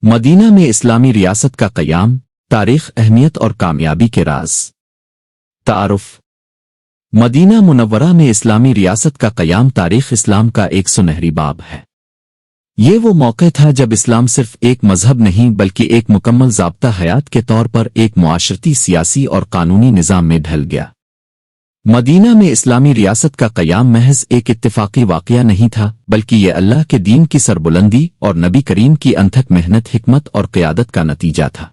Medina में इस्लामी रियासत का क़याम, तारीख़, अहमियत और कामयाबी के राज। तारुफ। मदीना मुनव्वरा में इस्लामी रियासत का क़याम तारीख़ इस्लाम का एक सुनहरी बाब है। ये वो मौक़े था जब इस्लाम सिर्फ एक मजहब नहीं बल्कि एक मुकम्मल ज़ाब्ता हयात के तौर पर एक मुआशरती, सियासी और कानूनी निज़ाम में ढल गया। मदीना में इस्लामी रियासत का क़याम महज एक इत्तिफ़ाक़ी वाक़या नहीं था, बल्कि ये अल्लाह के दीन की सरबुलंदी और नबी करीम की अनथक मेहनत, हिकमत और क़यादत का नतीजा था।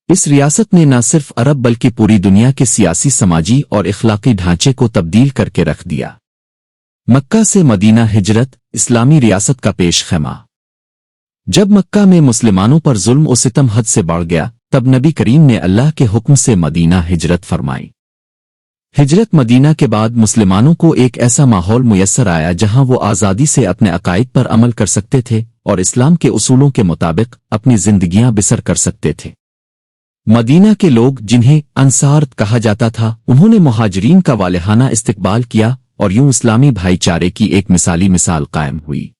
इस रियासत ने न सिर्फ अरब बल्कि पूरी दुनिया के सियासी, समाजी और इख़लाक़ी ढांचे को तब्दील करके रख दिया। मक्का से मदीना हिजरत, इस्लामी रियासत का पेश ख़ैमा। जब मक्का में मुसलमानों पर जुल्म और सितम हद से बढ़ गया, तब नबी करीम ने अल्लाह के हुक्म से मदीना हिजरत फरमाई। हिजरत मदीना के बाद मुसलमानों को एक ऐसा माहौल मुयस्सर आया जहां वो आज़ादी से अपने अकायद पर अमल कर सकते थे और इस्लाम के उसूलों के मुताबिक अपनी जिंदगियां बसर कर सकते थे। मदीना के लोग, जिन्हें अंसार कहा जाता था, उन्होंने मुहाजिरीन का वालेहाना इस्तकबाल किया और यूं इस्लामी भाईचारे की एक मिसाली मिसाल कायम हुई।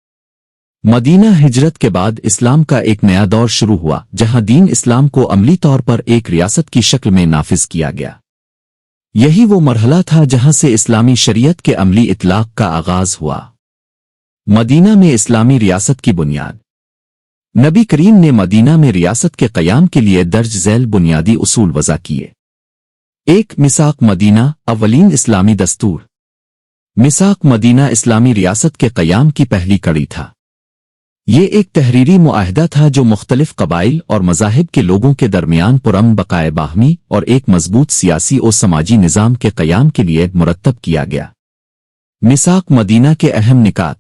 मदीना हिजरत के बाद इस्लाम का एक नया दौर शुरू हुआ, जहां दीन इस्लाम को अमली तौर पर एक रियासत की शक्ल में नाफिज किया गया। यही वो मरहला था जहां से इस्लामी शरीयत के अमली इतलाक़ का आगाज हुआ। मदीना में इस्लामी रियासत की बुनियाद। नबी करीम ने मदीना में रियासत के क़याम के लिए दर्ज झैल बुनियादी उसूल वज़ा किए। 1. मिसाक मदीना, अव्वलीन इस्लामी दस्तूर। मिसाक मदीना इस्लामी रियासत के क़याम की पहली कड़ी था। ये एक तहरीरी मुआहदा था जो मुख्तलिफ क़बाइल और मज़ाहिब के लोगों के दरमियान पुरअमन बक़ाए बाहमी और एक मजबूत सियासी और समाजी निज़ाम के क़याम के लिए मुरत्तब किया गया। मिसाक मदीना के अहम निकात।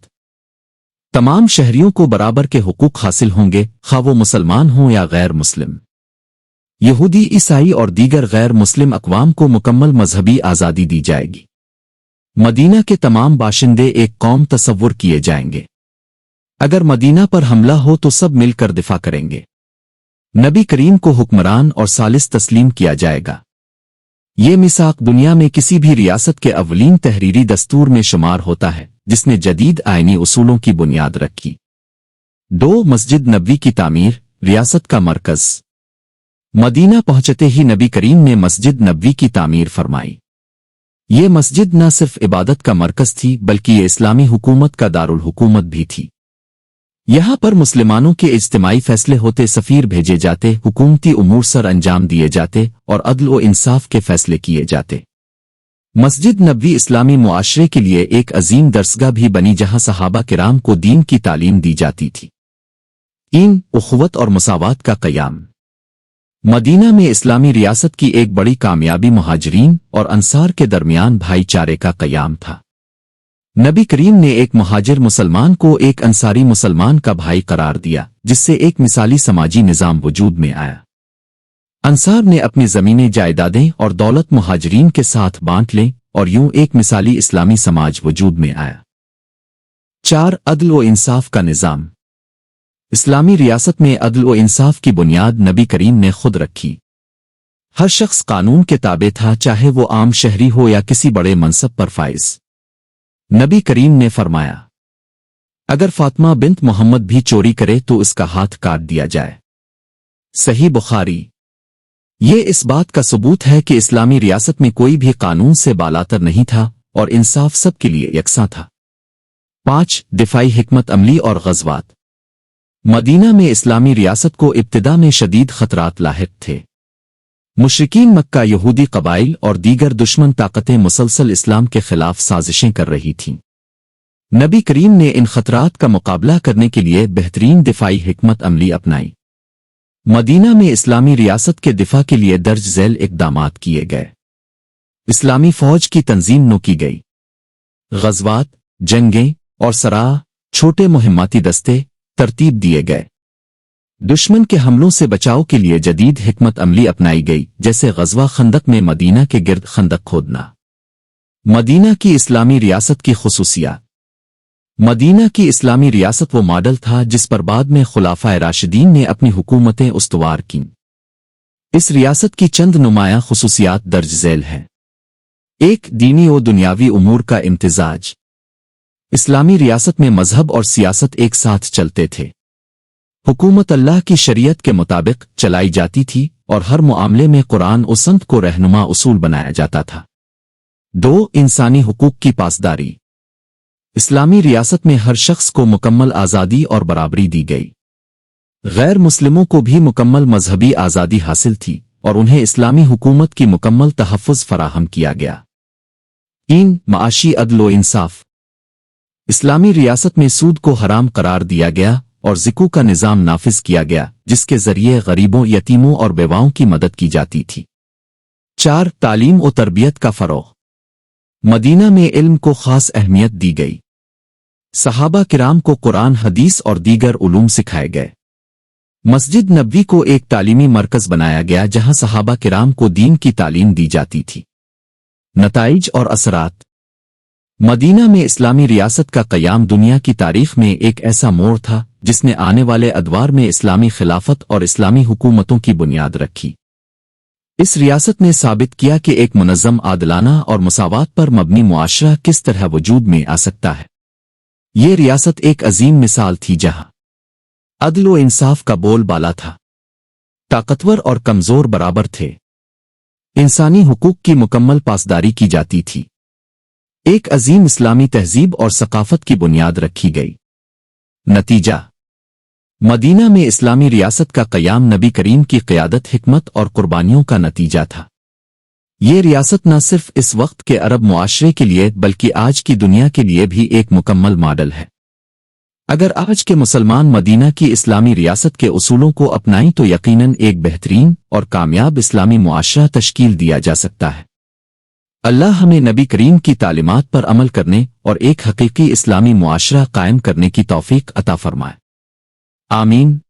तमाम शहरियों को बराबर के हुकूक हासिल होंगे, खा वो मुसलमान हों या गैर मुस्लिम। यहूदी, ईसाई और दीगर गैर मुस्लिम अक़वाम को मुकम्मल मजहबी आज़ादी दी जाएगी। मदीना के तमाम बाशिंदे एक कौम तसव्वुर किए जाएंगे। अगर मदीना पर हमला हो तो सब मिलकर दिफा करेंगे। नबी करीम को हुक्मरान और सालिस तस्लीम किया जाएगा। ये मिसाक दुनिया में किसी भी रियासत के अव्वलीन तहरीरी दस्तूर में शुमार होता है, जिसने जदीद आईनी उसूलों की बुनियाद रखी। 2. मस्जिद नबवी की तामीर, रियासत का मरकज। मदीना पहुंचते ही नबी करीम ने मस्जिद नबवी की तामीर फरमाई। ये मस्जिद न सिर्फ इबादत का मरकज थी बल्कि ये इस्लामी हुकूमत का दारुल हुकूमत भी थी। यहाँ पर मुसलमानों के इज्तिमाई फैसले होते, सफ़ीर भेजे जाते, हुकूमती उमूर सर अंजाम दिए जाते और अदल व इंसाफ के फैसले किए जाते। मस्जिद नबवी इस्लामी मुआशरे के लिए एक अजीम दरसगाह भी बनी जहाँ सहाबा किराम को दीन की तालीम दी जाती थी। 3. उख़्वत और मुसावात का क़याम। मदीना में इस्लामी रियासत की एक बड़ी कामयाबी मुहाजिरीन और अंसार के दरमियान भाईचारे का क़याम था। नबी करीम ने एक मुहाजिर मुसलमान को एक अंसारी मुसलमान का भाई करार दिया, जिससे एक मिसाली समाजी निज़ाम वजूद में आया। अंसार ने अपनी ज़मीनें, जायदादें और दौलत मुहाजिरीन के साथ बांट लें और यूं एक मिसाली इस्लामी समाज वजूद में आया। 4. अदल व इंसाफ का निज़ाम। इस्लामी रियासत में अदल व इंसाफ की बुनियाद नबी करीम ने खुद रखी। हर शख्स कानून के ताबे था, चाहे वो आम शहरी हो या किसी बड़े मनसब पर फाइज। नबी करीम ने फरमाया, अगर फातिमा बिन्त मोहम्मद भी चोरी करे तो इसका हाथ काट दिया जाए। सही बुखारी। ये इस बात का सबूत है कि इस्लामी रियासत में कोई भी कानून से बालातर नहीं था और इंसाफ सबके लिए यकसा था। 5. दिफाई हिकमत अमली और ग़ज़वात। मदीना में इस्लामी रियासत को इब्तिदा में शदीद खतरात लाहिक थे। मुशरिकीन मक्का, यहूदी कबाइल और दीगर दुश्मन ताकतें मुसलसल इस्लाम के खिलाफ साजिशें कर रही थीं। नबी करीम ने इन खतरात का मुकाबला करने के लिए बेहतरीन दिफाई हिकमत अमली अपनाई। मदीना में इस्लामी रियासत के दिफा के लिए दर्ज झैल इक़दामात किए गए। इस्लामी फ़ौज की तंजीम नो की गई। ग़ज़वात, जंगें और सराह, छोटे मुहिम्माती दस्ते तरतीब दिए गए। दुश्मन के हमलों से बचाव के लिए जदीद हिकमत अमली अपनाई गई, जैसे ग़ज़वा खंदक में मदीना के गिर्द खंदक खोदना। मदीना की इस्लामी रियासत की खुसूसियात। मदीना की इस्लामी रियासत वो मॉडल था जिस पर बाद में खुलाफाए राशिदीन ने अपनी हुकूमतें उस्तवार कीं। इस रियासत की चंद नुमायां खुसूसियात दर्ज झैल हैं। 1. दीनी और दुनियावी उमूर का इम्तिजाज। इस्लामी रियासत में मजहब और सियासत एक साथ चलते थे। हुकूमत अल्लाह की शरीयत के मुताबिक चलाई जाती थी और हर मामले में कुरान और सुन्नत को रहनुमा उसूल बनाया जाता था। 2. इंसानी हुकूक की पासदारी। इस्लामी रियासत में हर शख्स को मुकम्मल आज़ादी और बराबरी दी गई। गैर मुस्लिमों को भी मुकम्मल मजहबी आज़ादी हासिल थी और उन्हें इस्लामी हुकूमत की मुकम्मल तहफ़्फ़ुज़ फराहम किया गया। 3. माशी अदल व इंसाफ। इस्लामी रियासत में सूद को हराम करार दिया गया और ज़िकू का निज़ाम नाफिज किया गया, जिसके ज़रिए गरीबों, यतीमों और बेवाओं की मदद की जाती थी। 4. तालीम और तरबियत का फ़रोग़। मदीना में इल्म को ख़ास अहमियत दी गई। सहाबा किराम को कुरान, हदीस और दीगर उलूम सिखाए गए। मस्जिद नबवी को एक तालीमी मरकज़ बनाया गया जहां सहाबा किराम को दीन की तालीम दी जाती थी। नताइज और असरात। मदीना में इस्लामी रियासत का क़याम दुनिया की तारीख़ में एक ऐसा मोड़ था जिसने आने वाले अदवार में इस्लामी खिलाफत और इस्लामी हुकूमतों की बुनियाद रखी। इस रियासत ने साबित किया कि एक मुनज़्ज़म, आदलाना और मुसावात पर मबनी मुआशरा किस तरह वजूद में आ सकता है। ये रियासत एक अजीम मिसाल थी जहां अदल व इंसाफ का बोल बाला था, ताकतवर और कमज़ोर बराबर थे, इंसानी हुकूक की मुकम्मल पासदारी की जाती थी, एक अजीम इस्लामी तहजीब और सकाफत की बुनियाद रखी गई। नतीजा, मदीना में इस्लामी रियासत का क़याम नबी करीम की क़यादत, हिकमत और कुर्बानियों का नतीजा था। ये रियासत न सिर्फ इस वक्त के अरब मुआशरे के लिए बल्कि आज की दुनिया के लिए भी एक मुकम्मल मॉडल है। अगर आज के मुसलमान मदीना की इस्लामी रियासत के उसूलों को अपनाएं तो यकीनन एक बेहतरीन और कामयाब इस्लामी मुआशरा तश्कील दिया जा सकता है। अल्लाह हमें नबी करीम की तालीमात पर अमल करने और एक हकीकी इस्लामी मुआशरा कायम करने की तौफीक अता फरमाए। आमीन।